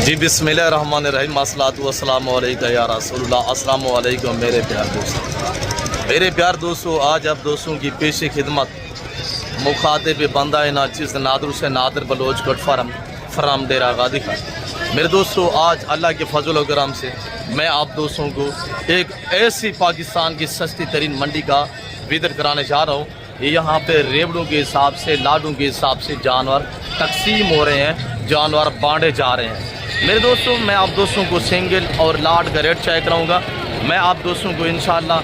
जी बिस्मिल्लाहिर्रहमानिर्रहीम अस्सलातु वस्सलामु अलैका या रसूलुल्लाह। अस्सलामु अलैकुम मेरे प्यार दोस्तों, आज आप दोस्तों की पेशे खिदमत मुखातिब बंदा नाचिज़ नादर से नादर बलोच कोट फराम डेरा गादी खान। मेरे दोस्तों, आज अल्लाह के फजल व करम से मैं आप दोस्तों को एक ऐसी पाकिस्तान की सस्ती तरीन मंडी का विजिट कराने जा रहा हूँ। यहाँ पे रेवड़ों के हिसाब से, लाडों के हिसाब से जानवर तकसीम हो रहे हैं, जानवर बांटे जा रहे हैं। मेरे दोस्तों, मैं आप दोस्तों को सिंगल और लाड का रेट चेक कराऊंगा। मैं आप दोस्तों को इंशाल्लाह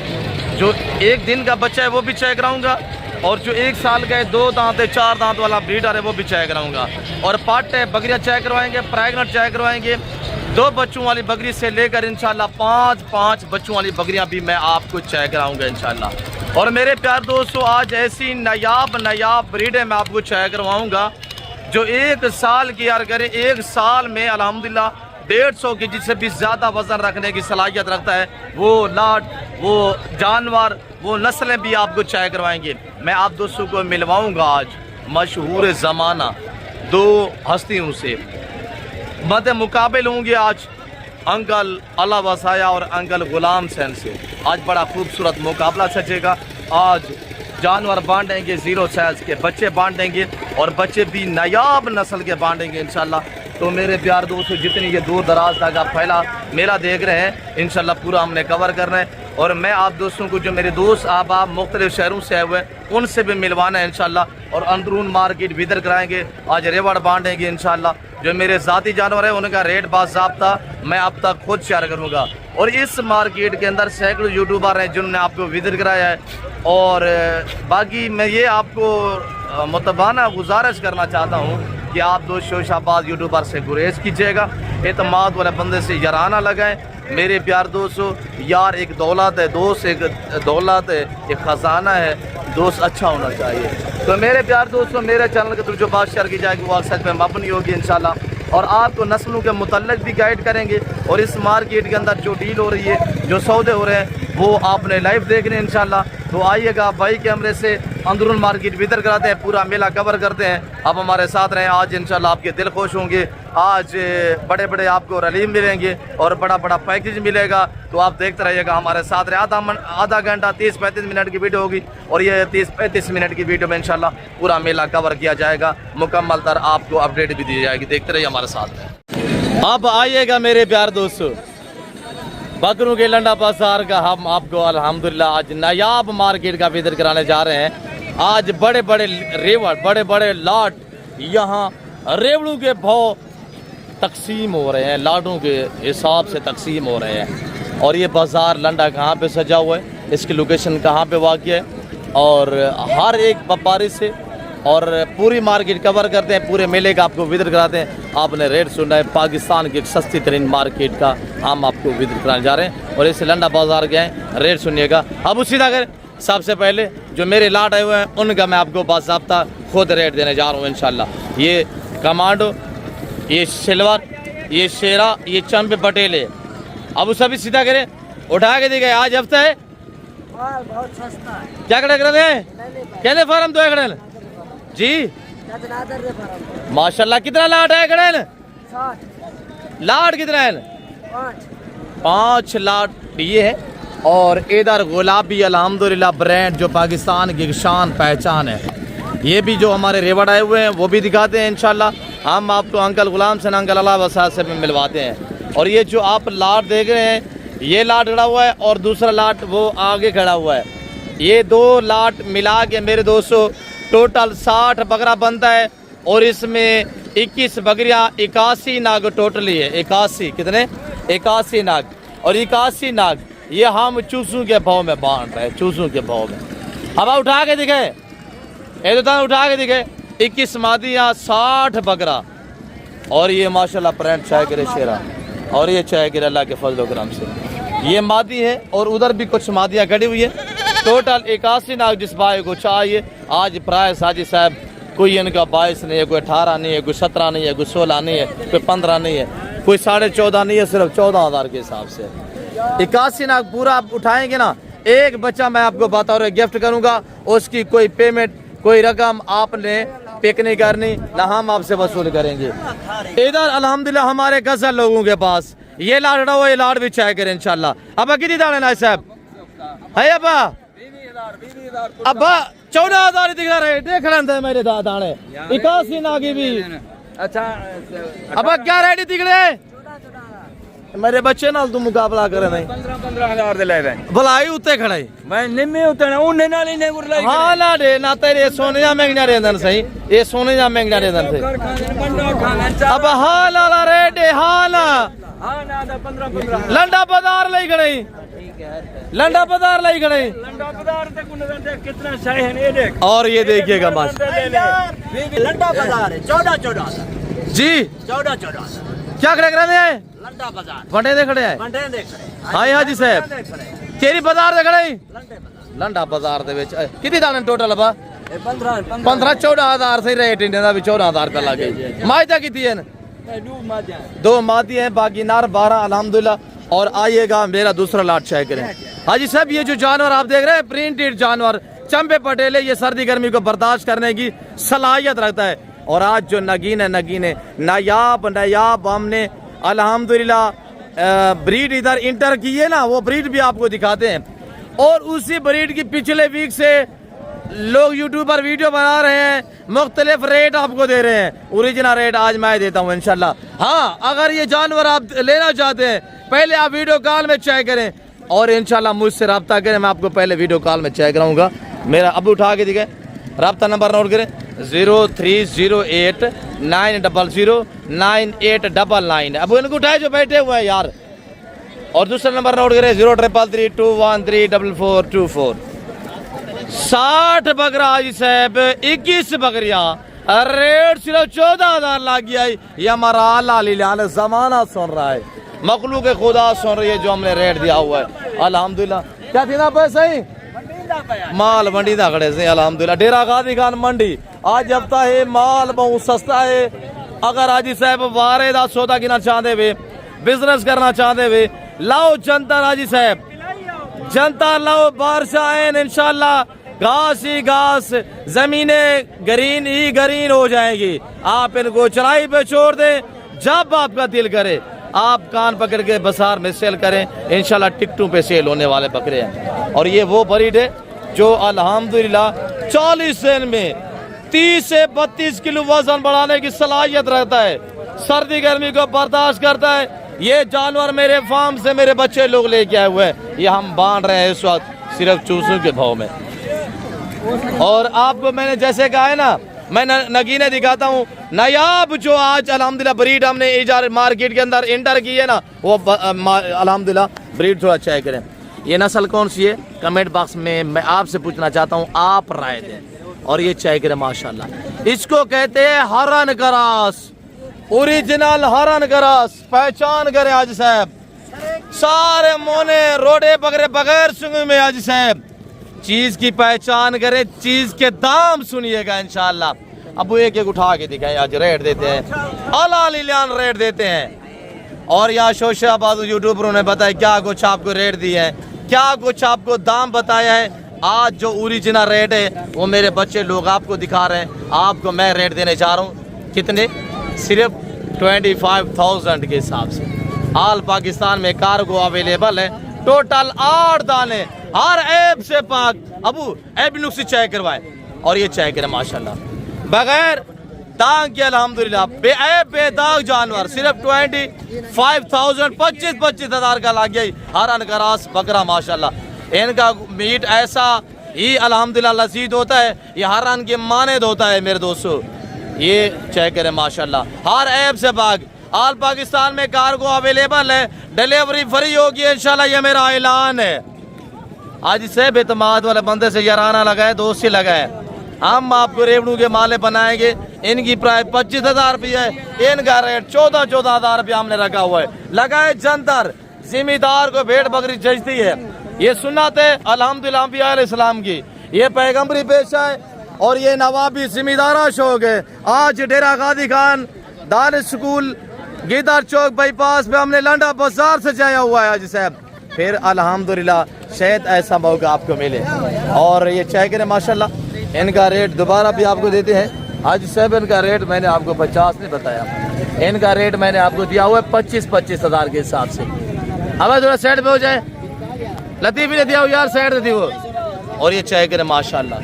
जो एक दिन का बच्चा है वो भी चेक कराऊंगा, और जो 1 साल का है, 2 दांत है, 4 दांत वाला ब्रीडर है वो भी चेक कराऊंगा, और पाट है बकरियाँ चेक करवाएंगे, प्रेगनेंट चेक करवाएंगे। 2 बच्चों वाली बकरी से लेकर इंशाल्लाह 5 बच्चों वाली बकरियाँ भी मैं आपको चेक कराऊंगा इंशाल्लाह। और मेरे प्यार दोस्तों, आज ऐसी नायाब ब्रीडें मैं आपको चेक करवाऊँगा जो 1 साल की यार करें, 1 साल में अल्हम्दुलिल्लाह 150 केजी से भी ज़्यादा वज़न रखने की सलाहियत रखता है। वो लाट, वो जानवर, वो नस्लें भी आपको चेक करवाएंगे। मैं आप दोस्तों को मिलवाऊंगा आज मशहूर ज़माना 2 हस्तियों से। मद मुकाबले होंगे आज अंकल अल्लाह वसाया और अंकल गुलाम सैन से। आज बड़ा खूबसूरत मुकाबला सचेगा। आज जानवर बांटेंगे, 0 साइज के बच्चे बांटेंगे, और बच्चे भी नायाब नस्ल के बांटेंगे इंशाल्लाह। तो मेरे प्यार दोस्तों, जितनी ये दूर दराज तक आप पहला मेला देख रहे हैं, इंशाल्लाह पूरा हमने कवर करना है। और मैं आप दोस्तों को जो मेरे दोस्त आप मुख्तलिफ शहरों से आए हुए हैं उनसे भी मिलवाना है इंशाल्लाह, और अंदरून मार्केट विदर कराएंगे। आज रेवड़ बांटेंगे इंशाल्लाह। जो मेरे ज़ाती जानवर है उनका रेट बाज़ाब्ता मैं आप तक खुद शेयर करूँगा। और इस मार्केट के अंदर सैकड़ों यूट्यूबर हैं जिन्होंने आपको विजिट कराया है। और बाकी मैं ये आपको मुतबाना गुजारिश करना चाहता हूँ कि आप दोस्त शोशाबाज यूट्यूबर से गुरेज कीजिएगा, एतमाद वाले बंदे से याराना लगाएं। मेरे प्यार दोस्तों, यार एक दौलत है, दोस्त एक दौलत है, एक ख़जाना है, दोस्त अच्छा होना चाहिए। तो मेरे प्यार दोस्तों, मेरे चैनल के थ्रू जो बात शेयर की जाएगी वो सच में मबनी होगी इंशाल्लाह, और आपको नस्लों के मुतल्लिक भी गाइड करेंगे। और इस मार्केट के अंदर जो डील हो रही है, जो सौदे हो रहे हैं, वो आपने लाइव देखने इंशाल्लाह। तो आइएगा भाई कैमरे से अंदरून मार्केट भीतर कराते हैं, पूरा मेला कवर करते हैं। आप हमारे साथ रहें, आज इंशाल्लाह आपके दिल खुश होंगे। आज बड़े आपको रलीम मिलेंगे और बड़ा पैकेज मिलेगा। तो आप देखते रहिएगा, हमारे साथ रहे। आधा घंटा 30-35 मिनट की वीडियो होगी, और ये 30-35 मिनट की वीडियो में इंशाल्लाह पूरा मेला कवर किया जाएगा, मुकम्मल तर आपको अपडेट भी दी जाएगी। देखते रहिए हमारे साथ में। अब आइएगा मेरे प्यार दोस्तों, बकरों के लंडा बाजार का हम आपको अल्हम्दुलिल्लाह आज नायाब मार्केट का विजिट कराने जा रहे हैं। आज बड़े रेवड़, बड़े लाट, यहाँ रेवड़ों के भाव तकसीम हो रहे हैं, लाडों के हिसाब से तकसीम हो रहे हैं। और ये बाज़ार लंडा कहाँ पे सजा हुआ है, इसकी लोकेशन कहाँ पे वाक़या है, और हर एक व्यापारी से और पूरी मार्केट कवर करते हैं, पूरे मेले का आपको विजिट कराते हैं। आपने रेट सुना है, पाकिस्तान की एक सस्ती तरीन मार्केट का हम आपको विजिट कराने जा रहे हैं। और इस लंडा बाज़ार के हैं, रेट सुनिएगा। अब उसी तरह सबसे पहले जो मेरे लाट आए हुए हैं उनका मैं आपको बाज़ाब्ता खुद रेट देने जा रहा हूँ इंशाल्लाह। ये कमांडो, ये सिल्वर, ये शेरा, ये चंपे पटेले। अब उस सभी सीधा करें, उठा के दिखाए। आज हफ्ता है, बहुत सस्ता है। क्या कड़े कर रहे हैं, कहने फार्म 2 एकड़ जी माशाल्लाह। कितना लाट है कड़े? 60 लाट कितना है? 5 लाट ये है। और इधर गुलाबी अल्हम्दुलिल्लाह ब्रांड जो पाकिस्तान की शान पहचान है। ये भी जो हमारे रेवड़ आए हुए हैं वो भी दिखाते हैं इंशाल्लाह। हम आपको अंकल गुलाम से, अंकल अल्लाह वसा से भी मिलवाते हैं। और ये जो आप लाट देख रहे हैं, ये लाट खड़ा हुआ है और दूसरा लाट वो आगे खड़ा हुआ है। ये 2 लाट मिला के मेरे दोस्तों टोटल 60 बकरा बनता है। और इसमें 21 बकरियाँ, 81 नाग टोटली है। 81 कितने? 81 नाग। और 81 नाग ये हम चूसों के भाव में बांट रहे हैं, चूसों के भाव में। अब उठा के दिखे, उठा के दिखे। 21 मादियाँ, 60 बकरा। और ये माशाल्लाह प्रिंट चाय करे शेरा, और ये चाय करे अल्लाह के फजल करम से ये मादी है। और उधर भी कुछ मादियाँ खड़ी हुई है। टोटल 81 नाग जिस भाई को चाहिए। आज प्राइस हाजी साहब कोई इनका 22 नहीं है, कोई 18 नहीं है, कोई 17 नहीं है, कोई 16 नहीं है, कोई 15 नहीं है, कोई 14.5 नहीं है, सिर्फ 14,000 के हिसाब से। 81 नाग पूरा आप उठाएंगे ना, एक बच्चा मैं आपको बता रहा हूँ गिफ्ट करूँगा। उसकी कोई पेमेंट, कोई रकम आपने पिक नहीं करनी ना हम आपसे वसूल करेंगे। इधर अल्हम्दुलिल्लाह हमारे गजल लोगों के पास ये लाडड़ा वो ये लाड भी चाय करें इंशाल्लाह। अब कितनी दाने ना साहब है अब्बा 14,000 दिख रहा है, देख रहे थे मेरे दाने 81 ना की भी। अच्छा अब क्या रेडी दिख रहे मेरे बच्चे ना तू मुकाबला करे नहीं 15,000 दे ले भलाई उत्ते खड़े मैं निम्मे उतने उन्हें ना लेने गुरलाई हाँ ना दे ना तेरे सोने जा महंगा रेंदन सही ये सोने जा महंगा रेंदन से अब हाल आला रेट हाल हां ना 15 लंडा बाजार ले गई लंडा बाजार ले गई लंडा बाजार ते कुन कितना शाही है ये देख। और ये देखिएगा माश लंडा बाजार है 14 जी 14 क्या खड़े कर रहे हैं लंडा बाजार वंडे दे खड़े हैं मंडे देख रहे हाँ हाजी साहब केरी बाजार दे खड़े लंडे बाजार लंडा बाजार दे विच कितनी दाने टोटल बा 15 14,000 से रेट इंडिया दा भी 14,000 रुपया लगे माइदा कितनी है दो मादी हैं बाकी नार 12 अल्हम्दुलिल्लाह। और आइएगा मेरा दूसरा लाट चेक करें हाजी साहब ये जो जानवर आप देख रहे हैं प्रिंटेड जानवर चंबे पटेले ये सर्दी गर्मी को बर्दाश्त करने की सलाहियत रखता है। और आज जो नगीन है नायाब हमने अल्हम्दुलिल्लाह ब्रीड इधर इंटर की है ना वो ब्रीड भी आपको दिखाते हैं। और उसी ब्रीड की पिछले वीक से लोग यूट्यूब पर वीडियो बना रहे हैं मुख्तलिफ रेट आपको दे रहे हैं। ओरिजिनल रेट आज मैं देता हूँ इंशाल्लाह। हाँ अगर ये जानवर आप लेना चाहते हैं पहले आप वीडियो कॉल में चेक करें और इंशाल्लाह मुझसे रब्ता करें मैं आपको पहले वीडियो कॉल में चेक कराऊंगा। मेरा अब उठा के दिखाए रब्ता नंबर नोट करें 0308 900 9899। अब इनको उठाए जो बैठे हुए हैं यार। और दूसरा नंबर नोट करें 0333 213 4424। 60 बकरा हाजी साहब 21 बकरियां रेट सिर्फ 14,000 लाख गया। ये हमारा आला जमाना सुन रहा है मखलूक खुदा सुन रही है जो हमने रेट दिया हुआ है अल्हम्दुलिल्लाह। क्या थी ना पैसा ही माल मंडी दा खड़े से अल्हम्दुलिल्लाह डेरा गाजी खान मंडी आज हफ्ता है माल बहुत सस्ता है। अगर हाजी साहब वारे दा सौदा गिना चाहते वे बिजनेस करना चाहते वे लाओ जनता हाजी साहब जनता लाओ बारिश आए इंशाल्लाह घास ही घास जमीनें ग्रीन ही ग्रीन हो जाएगी। आप इनको चराई पे छोड़ दें जब आपका दिल करे आप कान पकड़ के बाजार में सेल करें इंशाल्लाह टिकटों पे सेल होने वाले बकरे हैं। और ये वो ब्रीड है जो अल्हम्दुलिल्लाह 40 दिन में 30 से 32 किलो वजन बढ़ाने की सलाहियत रहता है सर्दी गर्मी को बर्दाश्त करता है। ये जानवर मेरे फार्म से मेरे बच्चे लोग लेके आए हुए हैं ये हम बांध रहे हैं इस वक्त सिर्फ चूसों के भाव में। और आपको मैंने जैसे कहा है ना मैं नगीने दिखाता हूँ नायाब जो आज अल्हम्दुलिल्लाह ब्रीड हमने इजार मार्केट के अंदर इंटर की है ना वो अल्हम्दुलिल्लाह ब्रीड थोड़ा चेक करें। ये नस्ल कौन सी है कमेंट बॉक्स में मैं आपसे पूछना चाहता हूँ आप राय दें। और ये चेक करें माशाल्लाह इसको कहते हैं हरन करास ओरिजिनल हरन करास पहचान करें आज साहब सारे मोने रोडे बगैर बगैर सुन में आज साहब चीज की पहचान करें चीज के दाम सुनिएगा इंशाल्लाह। अब वो एक एक उठा के दिखाएं आज रेट देते हैं अलालियान रेट देते हैं। और यहाँ शोशाबाद यूट्यूबरों ने बताया क्या कुछ आपको रेट दिए हैं क्या कुछ आपको दाम बताया है। आज जो ओरिजिनल रेट है वो मेरे बच्चे लोग आपको दिखा रहे हैं आपको मैं रेट देने जा रहा हूँ कितने सिर्फ 25,000 के हिसाब से। ऑल पाकिस्तान में कार्गो अवेलेबल है टोटल 8 दाने हर ऐप से पाक अबू ऐप नुक्सी चेक करवाए। और ये चेक करें माशाल्लाह बगैर दाग के अल्हम्दुलिल्लाह बेदाग जानवर सिर्फ 25,000 25,000 का लग गया हर अनकरास बकरा माशाल्लाह। इनका मीट ऐसा ही अल्हम्दुलिल्लाह लजीज होता है ये हर अन के मानद होता है मेरे दोस्तों। ये चेक करें माशाल्लाह हर ऐप से पाक ऑल पाकिस्तान में कार्गो अवेलेबल है डिलीवरी फ्री होगी इंशाल्लाह ये मेरा ऐलान है। आज से बेतमाद वाले बंदे से याराना लगाए दोस्त से लगाए हम आपको रेवड़ू के माले बनाएंगे। इनकी प्राइस 25,000 रुपये है इनका रेट 14,000 रुपया हमने रखा हुआ है। लगाए जंतर जिम्मेदार को भेड़ बकरी जचती है ये सुन्नत है अल्हम्दुलिल्लाह अंबिया अलैहिस्सलाम की ये पैगम्बरी पेशा है और ये नवाबी जिम्मेदारा शौक है। आज डेरा गाजी खान दानिश स्कूल गिदर चौक बाईपास पे हमने लंडा बाजार सजाया हुआ है आज साहब। फिर अल्हम्दुलिल्लाह शायद ऐसा मौका आपको मिले। और ये चाय करें माशाल्लाह इनका रेट दोबारा भी आपको देते हैं आज 7 का रेट मैंने आपको 50 नहीं बताया, इनका रेट मैंने आपको दिया हुआ है 25 हज़ार के हिसाब से। अब थोड़ा साइड पे हो जाए, लतीफ़ी ने दिया हो यार, साइड दी वो। और ये चाय करें माशाल्लाह,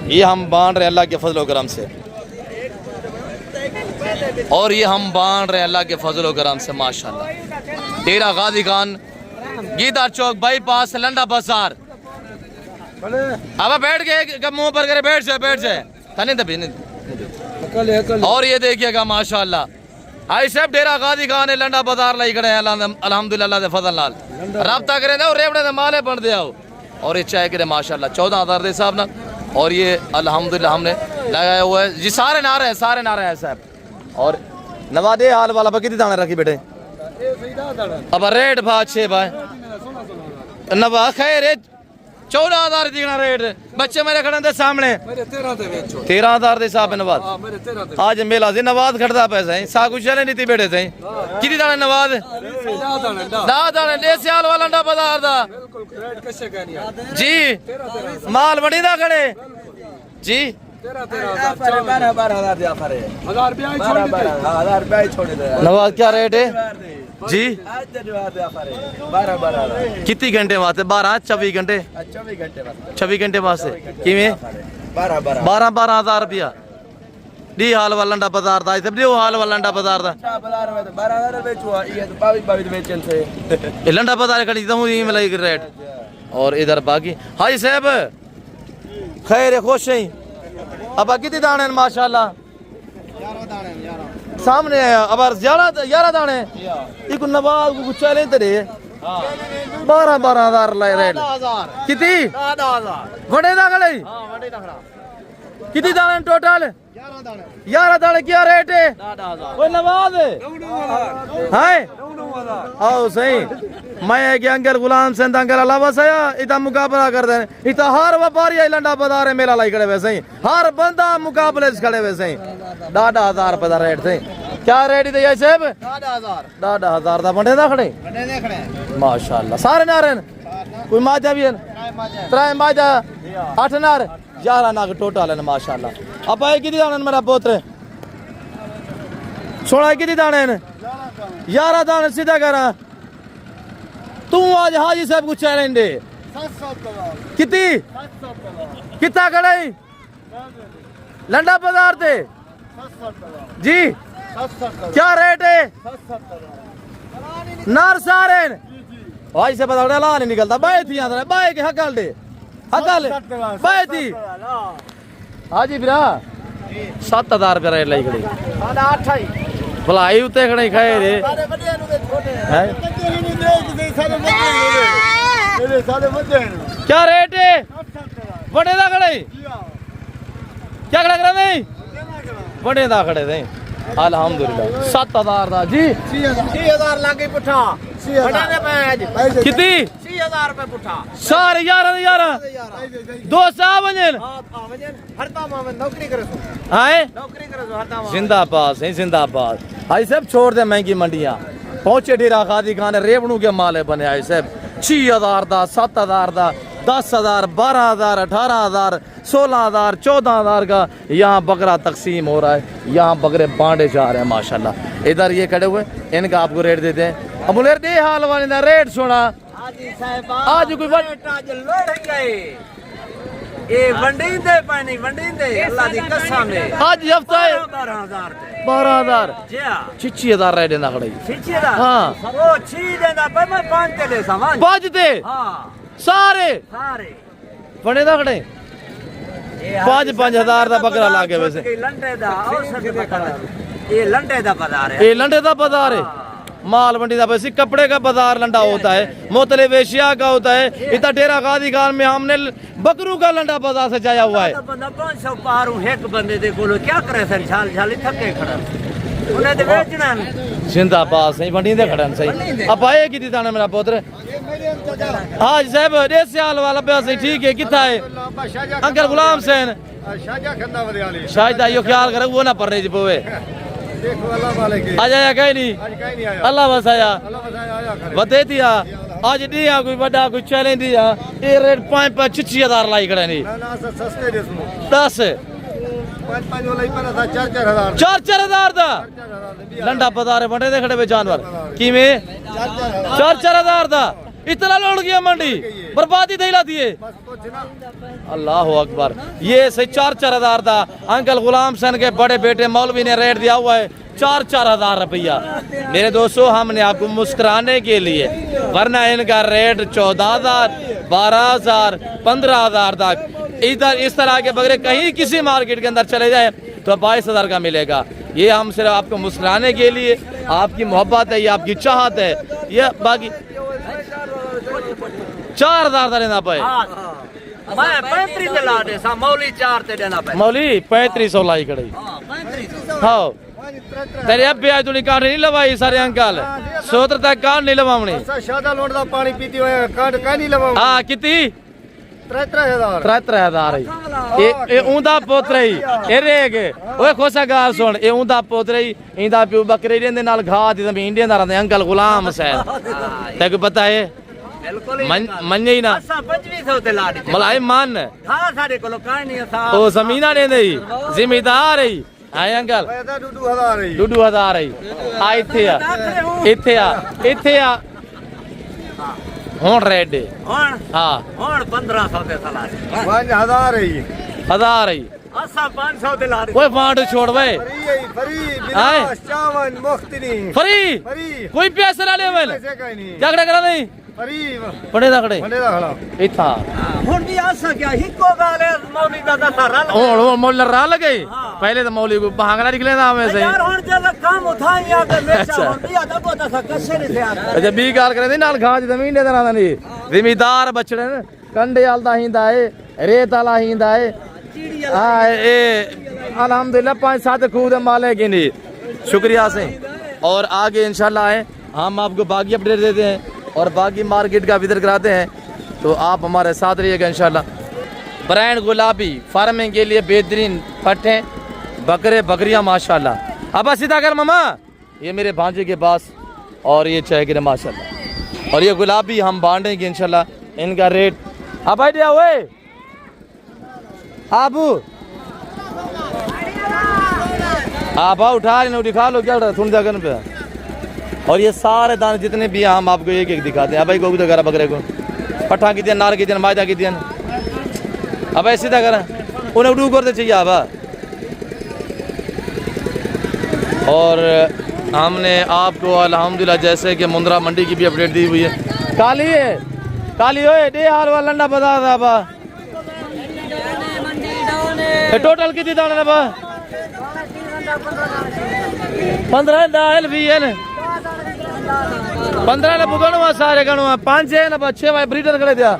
ये हम बांध रहे हैं अल्लाह के फजल करम से, और ये हम बांध रहे हैं अल्लाह के फजल करम से माशाल्लाह। डेरा गाजी खान, गीदार चौक, बाईपास, लंडा बाजार। अब बैठ गए, मुंह पर करे, बैठ जाए तने दबी नहीं। और ये देखिएगा माशाल्लाह, आई सब डेरा गाजी खान है, लंडा बाजार लाई खड़े हैं अल्हम्दुलिल्लाह दे फजल नाल। राब्ता करे ना, रेवड़े दे माले बन दे आओ। और ये चाय करे माशाल्लाह 14,000 दे हिसाब ना। और ये अल्हम्दुलिल्लाह हमने लगाया हुआ है जी, सारे नारे हैं साहब। और नवादे हाल वाला कितनी दाने रखी बेटे? अब रेट भाई 6 भाई नवा खैर 14,000 दिखना रेट। बच्चे मेरे खड़े थे सामने 13,000 के हिसाब नवाज। आज मेला से नवाज खड़ता पैसा ही सा कुछ चले नहीं थी बेटे थे। कितनी दाने नवाज? 10 दाने देसी हाल वाला अंडा बाजार दा जी। माल बड़ी दा खड़े जी। 12,000 नवाज क्या रेट है जी? 12 घंटे वास्ते? 24 घंटे 26 घंटे वास्ते किमें 12,000 रुपया डी हाल वाला अंडा बाजार दा। इधर हाल वाला अंडा बाजार दा ये लंडा बाजार खड़ी तो मिलेगी रेट। और इधर बाकी हाजी साहब खैर खुश है। अब कितने दाने माशाल्लाह सामने अब 11 दाने एक नवाज को चले तेरे 12,000 रेट कितनी बड़े दा खड़े कितनी दाने टोटल 11 दाने क्या रेट है? कोई नवाज है आओ सही। मैं कि अंकल गुलाम सिंध अंकल अलावा सया इतना मुकाबला कर दे। इतना हर व्यापारी लंडा बाजार है मेला लाई खड़े वैसे ही, हर बंदा मुकाबले खड़े वैसे ही। 10,000 रुपए का रेट थे। क्या रेट है साहब? 10,000 का बंडे दा खड़े माशाल्लाह। सारे नारे कोई माजा भी है? 3 माजा 8 नार 11 नाग टोटल है माशाल्लाह। अब आए कितनी दाने मेरा पोत्र सोना कितनी दाने 11 दाने सीधा करा तू आज हाजी साहब को चैलेंज दे कितनी कितना खड़े लंडा बाजार थे जी। क्या रेट है नार सारे भाई से पता ला नहीं निकलता बाय थी बाय के हकल दे हकल बाय थी हाजी फिर 7,000 रुपया रेट लाई खड़ी भलाई उत्ते खड़े खाए रे क्या रेट है बड़े दा खड़े क्या खड़ा करा नहीं बड़े दा खड़े थे अल्हम्दुलिल्लाह 7,000 दा जी 6,000 लागे पुठा कितनी 6,000 रुपए पुठा सारे 11 दो साहब वजन हरता मां नौकरी करे आए नौकरी करे हरता मां जिंदाबाद है जिंदाबाद। आई सब छोड़ दे महंगी मंडियां पहुंचे डेरा गाजी खान रेवड़ू के माले बने आए सब 6,000 दा 7,000 दा 10,000 12,000 18,000 16,000 14,000 का यहाँ बकरा तकसीम हो रहा है। यहाँ बकरे बांटे जा रहे हैं माशाल्लाह। इधर ये खड़े हुए इनका आपको रेट देते हैं। अब बोले दे हाल वाले ना रेट सुना आज कोई ये वंडी दे पानी वंडी दे अल्लाह दी कसम है आज हफ्ता है 12,000 छिछी 6,000 रेट ना खड़े 6,000 हाँ वो 6 देना पर मैं 5 ते ले सामान 5 दे हां सारे बड़े दा खड़े 5,000 का बकरा लागे वैसे लंडे दा औसत बकरा ये लंडे दा बाजार है ये लंडे दा बाजार है माल मंडी का वैसे कपड़े का बाजार लंडा होता है मोतले वेशिया का होता है। इतना डेरा गाजी खान में हमने बकरू का लंडा बाजार सजाया हुआ है। 500 पारू एक बंदे दे बोलो क्या करे सर छाल छाली थके खड़ा उन्हें तो बेचना जिंदाबाद सही मंडी दे खड़न सही। अब आए की दाना मेरा पुत्र आज साहब देसी हाल वाला पे सही ठीक है कितना है अंकल गुलाम हुसैन शायद यो ख्याल करे वो ना पड़ने जी पोवे आज आया कहीं नहीं अल्लाह बसाया बते दिया आज दिया कोई बड़ा कोई चैलेंज दिया ये रेट 5,000 लाई खड़े नहीं 10 चार हजार दा लंडा पधारे बंडे दे खड़े वे जानवर किवें 4-4 दा इतना लौट गया मंडी बर्बादी दे ला दिए अल्लाह अकबर ये से 4-4 दा अंकल गुलाम हुसैन के बड़े बेटे मौलवी ने रेट दिया हुआ है 4-4 रुपया। मेरे दोस्तों हमने आपको मुस्कुराने के लिए वरना इनका रेट 14,000 12,000 15,000 तक इधर इस तरह के बगैर कहीं किसी मार्केट के अंदर चले जाए तो 22,000 का मिलेगा। ये हम सिर्फ आपको मुस्कुराने के लिए आपकी मोहब्बत है ये आपकी चाहत है ये बाकी 4,000 का लेना पाए मैं 35 ला दे सा मौली 4 ते देना पे मौली 3500 लाई कड़ी हाँ तेरे अब भी आज तूने काट नहीं लवाई सारे अंकल सोत्र तक काट नहीं लवावनी शादा लोट दा पानी पीती होए काट का नहीं लवाऊ हाँ कितनी 3,000 ये ऊंदा पोतरे ये रेगे ओए खोसा गाल सुन ये ऊंदा पोतरे इंदा प्यू बकरे दे नाल घा दी जमीन दे नाल अंकल गुलाम हुसैन तेको पता है बिल्कुल मन ही ना असा 2500 ते ला दे मलाई मन हां साडे कोलो काई नहीं सा ओ जमीना दे नहीं जिम्मेदार है आए अंकल 2,000 है आ इथे आ हुन रेड हुन हां हुन 1500 ते ला दे 5,000 है 1000 है असा 500 ते ला दे ओए वांड छोड़ वे फ्री आए। बिना चावन मुफ्त नहीं फ्री फ्री कोई पैसे ना ले मैंने पैसे का नहीं झगड़ा करा नहीं फ्री बड़े तगड़े बंदे दा खड़ा इथा हुन भी आसा क्या हिको गाले मौली दा सारा ओ मोल रल गई पहले तो मौली को भागना निकले ना हमें से यार हुन जब काम उठाई आ के मेचा अच्छा। हुन भी आदा बोता सा कसे नहीं थे यार अच्छा बी गाल करे नाल घाज जमीन दे ना नहीं जिम्मेदार बछड़े ने कंडे आलदा हिंदा है रेत आला हिंदा है हां ए अल्हम्दुलिल्लाह 5-7 खूद माले की नहीं शुक्रिया से और आगे इंशाल्लाह है हम आपको बाकी अपडेट देते हैं और बाकी मार्केट का विजिट कराते हैं तो आप हमारे साथ रहिएगा इंशाल्लाह। ब्रांड गुलाबी फार्मिंग के लिए बेहतरीन पट्टे बकरे बकरियां माशाल्लाह। अब सीधा कर मामा ये मेरे भांजे के पास और ये चाय गिरे माशाल्लाह और ये गुलाबी हम बांटेंगे इंशाल्लाह इनका रेट अब आइडिया हुए आबू आप उठा रहे दिखा लो क्या सुन जाकर पे और ये सारे दाने जितने भी हैं हम आपको एक एक दिखाते हैं। अब भाई गोभी तो करा बकरे को पट्ठा की दिन नार की दिन मायदा की दिन अब ऐसी सीधा करा उन्हें उड़ू करते चाहिए अब और हमने आपको अल्हम्दुलिल्लाह जैसे कि मुंद्रा मंडी की भी अपडेट दी हुई है। काली होए दे हाल वाला लंडा बता था बा टोटल कितनी दाने बा 15 दाल भी है 15 ने बुगणवा सारे गणवा 5 है ना 6 भाई ब्रीडर खड़े दिया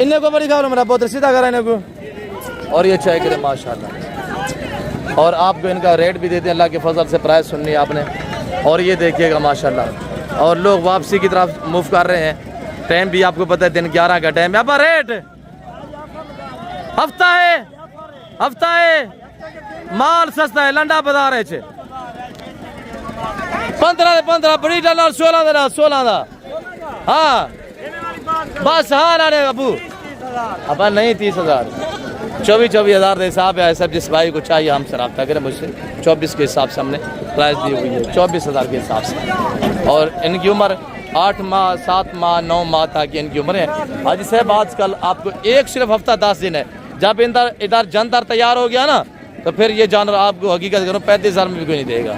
इन्हें को बड़ी खबर मेरा बहुत सीधा करा इन्हें को और ये चाय करे माशाल्लाह और आपको इनका रेट भी देते हैं अल्लाह के फजल से प्राइस सुननी है आपने और ये देखिएगा माशाल्लाह और लोग वापसी की तरफ मूव कर रहे हैं। टाइम भी आपको पता है दिन 11 का टाइम है। अब रेट हफ्ता है माल सस्ता है लंडा बता रहे थे 15 बड़ी डाल 16 दा हाँ बस हाँ ना अबू अब नहीं 30,000 24,000 हिसाब है। सब जिस भाई को चाहिए हमसे रब्ता करें मुझसे 24 के हिसाब से हमने प्राइस दी हुई है 24,000 के हिसाब से और इनकी उम्र 8 माह 7 माह 9 माह तक की इनकी उम्र है। हाजी साहब आजकल आपको एक सिर्फ हफ्ता 10 दिन है जब इधर जानदार तैयार हो गया ना तो फिर ये जानवर आपको हकीकत करो 35,000 में भी कोई नहीं देगा।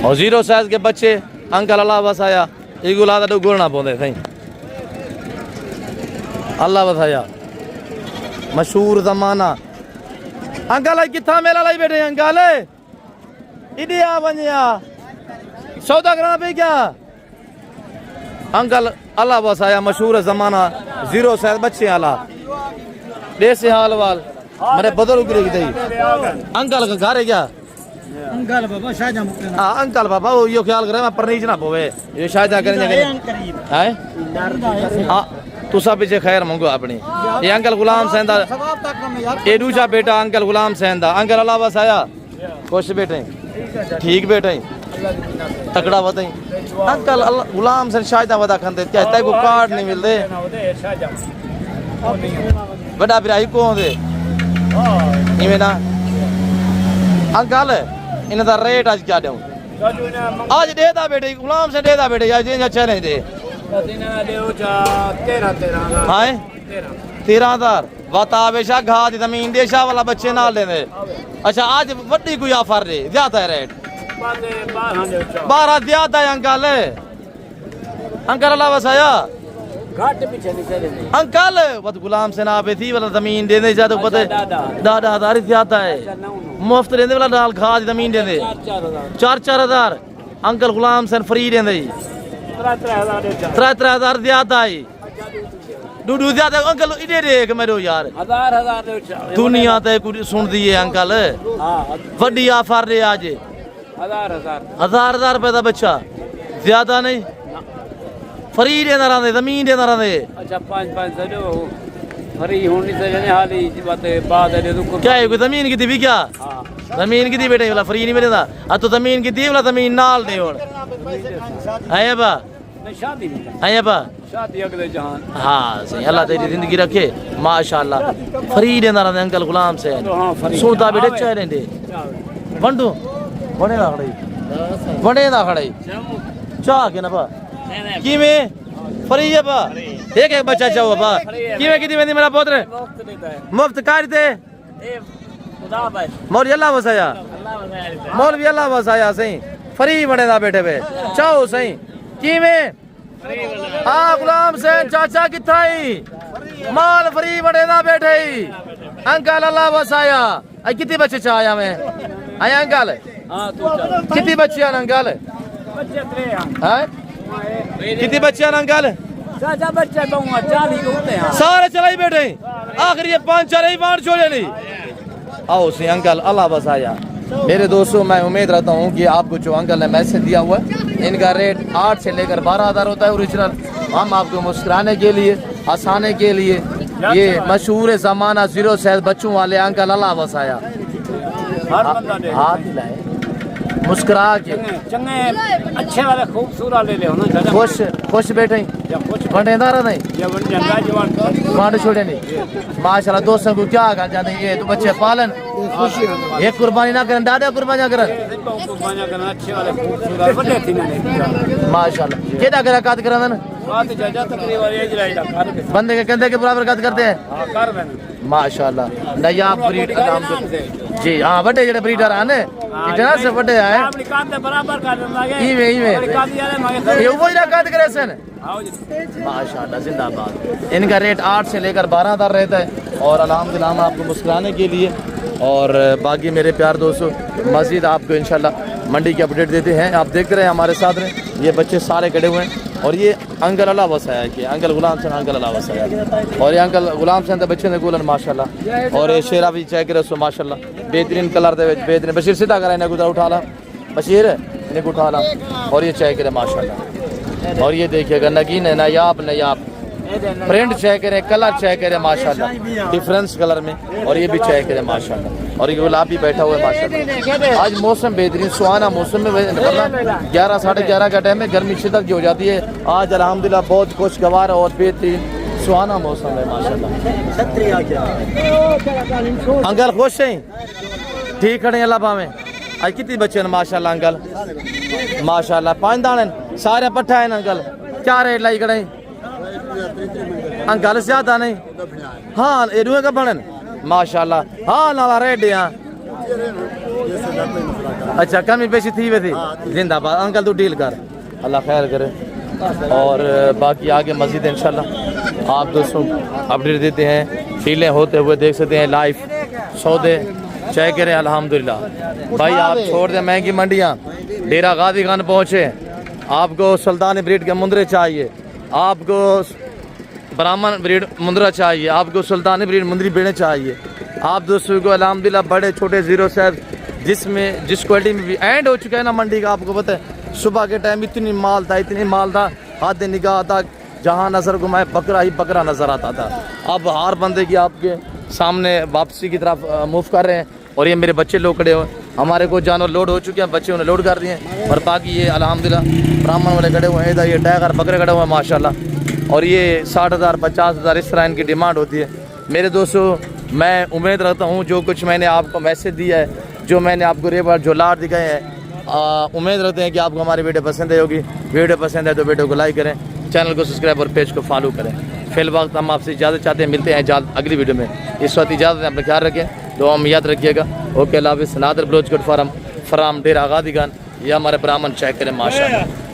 और 0 साइज के बच्चे अंकल अल्लाह बसाया ये गुला तो गोलना पौधे सही अल्लाह बसाया मशहूर जमाना अंकल किथा मेला लाई बैठे अंकल इडिया बनिया सौदा कराना पे क्या अंकल अल्लाह बसाया मशहूर जमाना 0 साइज बच्चे आला देसी हाल वाल मेरे बदल उगरे की अंकल का घर है क्या अंकल बाबा शाहजहां हाँ अंकल बाबा वो यो ख्याल करे मैं परनीच ना पोवे ये शायद करेंगे हैं हाँ तू सब पीछे खैर मंगो अपनी ये अंकल गुलाम सेंदा ये दूसरा बेटा अंकल गुलाम सेंदा अंकल अल्लाह बस आया खुश बेटे ठीक बेटे तकड़ा बताई अंकल गुलाम से शायद वदा खंदे क्या तय को कार्ड नहीं मिलते बड़ा बिराई को दे इवें ना अंकल इन दा रेट आज क्या दूं आज देदा बेटे गुलाम से देदा बेटे आज दिन अच्छा नहीं दे हाय 13,000 बतावेशा घा दी जमीन देशा वाला बच्चे नाल लेंदे अच्छा आज वड्डी कोई ऑफर दे ज्यादा है रेट 12 ज्यादा है अंकल अल्लाह वसाया घाट पीछे नहीं चले अंकल बद गुलाम से ना पे थी वाला जमीन देने ज्यादा पता 10,000 ज्यादा है मुफ्त देने वाला नाल घा दी जमीन देने 4,000 अंकल गुलाम से फ्री देने 3,000 ज्यादा है डूडू ज्यादा अंकल इधर देख मेरो यार हजार दुनिया ते कुछ सुन दी है अंकल वड्डी ऑफर दे आज 1,000 रुपए का बच्चा ज्यादा नहीं फ्री देना रहा जमीन देना रहा अच्छा 5-5 दो फ्री होनी चाहिए हाली बात बाद दे दो क्या है कोई जमीन की दी भी क्या जमीन की दी बेटे वाला फ्री नहीं मिलेगा अब तो जमीन की दी वाला जमीन नाल दे और आया बा शादी आया बा शादी अगले जहान हाँ सही अल्लाह तेरी जिंदगी रखे माशाल्लाह फ्री देना रहा अंकल गुलाम से सुनता बेटे चाह लेंदे वंडू बने ना खड़ाई चाह के ना बा किवें फ्री है बा एक बच्चा चाहो बा किवें कितनी वेंदी मेरा पुत्र मुफ्त कार दे मौलवी अल्लाह वसाया मौलवी अल्लाह वसाया सही फ्री बने दा बेटे बे चाहो सही किवें हाँ गुलाम हुसैन चाचा किथाई माल फ्री बने दा बैठे अंकल अल्लाह वसाया कितने बच्चे चाया मैं आया अंकल कितने बच्चे हैं अंकल कितने बच्चे हैं अंकल चाचा बच्चे बहुआ 40 होते हैं सारे चलाई बैठे आखिर ये 5-4 ही बाढ़ छोड़े नहीं आओ सी अंकल अल्लाह बसाया मेरे दोस्तों मैं उम्मीद रहता हूँ कि आपको जो अंकल ने मैसेज दिया हुआ है इनका रेट 8 से लेकर 12,000 होता है ओरिजिनल हम आपको मुस्कुराने के लिए हंसाने के लिए ये मशहूर जमाना 0 से बच्चों वाले अंकल अल्लाह बसाया हाथ मिलाए मुस्कुरा के चंगे अच्छे वाले खूबसूरत ले ले ना खुश बैठे बंडेदार नहीं बांड छोड़े नहीं माशाल्लाह दोस्तों को क्या कहा जाते ये तो बच्चे पालन एक कुर्बानी ना करें दादा कुर्बानी करें माशाल्लाह केदा करा काद करा ना बंदे के कंधे के बराबर काद करते हैं माशाल्लाह नया ब्रीड जी हाँ बड़े जड़े ब्रीडर आने इतना से बड़े आए इवे ये वो ना काद करे सन माशाल्लाह जिंदाबाद इनका रेट 8 से लेकर 12,000 रहता है और अल्हम्दुलिल्लाह हम आपको मुस्कुराने के लिए और बाकी मेरे प्यार दोस्तों मज़ीद आपको इंशाल्लाह मंडी की अपडेट देते हैं आप देखते रहे हमारे साथ में ये बच्चे सारे खड़े हुए हैं और ये अंकल अल्लाह वसाया कि अंकल गुलाम से अंकल अल्लाह वसाया और ये अंकल गुलाम से बच्चे ने गुलन माशाल्लाह और ये शेरा भी चेक रसो माशाल्लाह बेहतरीन कलर दे बेहतरीन बशीर सीधा करा इन्हें गुजरा उठा ला बशीर इन्हें उठा ला और ये चेक करे माशाल्लाह और ये देखिएगा नगीन है नायाब प्रिंट चेक करें कलर चेक करें माशाल्लाह डिफरेंस कलर में और ये भी चेक करें माशाल्लाह और ये गुलाब भी बैठा हुआ है माशाल्लाह आज मौसम बेहतरीन सुहाना मौसम में 11 साढ़े 11 का टाइम है गर्मी शिद्दत की हो जाती है आज अल्हम्दुलिल्लाह बहुत खुशगवार और बेहतरीन सुहाना मौसम है माशाल्लाह अंकल खुश हैं ठीक खड़े अल्लाह पावे आज कितने बच्चे हैं माशाल्लाह अंकल माशाल्लाह 5 दाने सारे पट्ठा है अंकल क्या रेट लाई खड़े अंकल ज्यादा नहीं हाँ ये रुए का बनन माशाल्लाह हाँ नाला रेट यहाँ अच्छा कमी पेशी थी वे थी जिंदाबाद अंकल तू डील कर अल्लाह खैर करे और बाकी आगे मस्जिद इंशाल्लाह आप दोस्तों अपडेट देते हैं फीलें होते हुए देख सकते हैं लाइव सौदे चेक करें अल्हम्दुलिल्लाह भाई आप छोड़ दें महंगी मंडियाँ डेरा गाजी खान पहुँचे आपको सुल्तानी ब्रीड के मुंदरे चाहिए आपको ब्राह्मण ब्रीड मुंदरा चाहिए आपको सुल्तानी ब्रीड मुंदरी बेड़े चाहिए आप दोस्तों को अल्हम्दुलिल्लाह बड़े छोटे 0 से जिसमें जिस क्वालिटी में भी एंड हो चुका है ना मंडी का आपको पता है सुबह के टाइम इतनी माल था हाथ निगाह था जहाँ नज़र घुमाए बकरा ही बकरा नज़र आता था अब हर बंदे की आपके सामने वापसी की तरफ मूव कर रहे हैं और ये मेरे बच्चे लोग खड़े हुए हमारे को जानवर लोड हो चुके हैं बच्चे उन्हें लोड कर दिए हैं और बाकी ये अल्हम्दुलिल्लाह ब्राह्मण वाले खड़े हुए हैं इधर ये टाइगर बकरे खड़े हुए हैं माशाल्लाह और ये 60,000 50,000 इस तरह इनकी डिमांड होती है मेरे दोस्तों मैं उम्मीद रखता हूँ जो कुछ मैंने आपको मैसेज दिया है, जो मैंने आपको रेबर जोलार दिखाए हैं, उम्मीद रखते हैं कि आपको हमारी वीडियो पसंद आई होगी। वीडियो पसंद है तो वीडियो को लाइक करें, चैनल को सब्सक्राइब और पेज को फॉलो करें। फिल वक्त हम आपसे इजाज़त चाहते हैं, मिलते हैं जल्द अगली वीडियो में। इस वक्त इजाज़त है, अपना ख्याल रखें, दुआ में याद रखिएगा। ओके, अल्लाह हाफ़िज़। नादर बलोच गुड फार्म डेरा आगादी खान, ये हमारे ब्राह्मण चेक करें माशाल्लाह।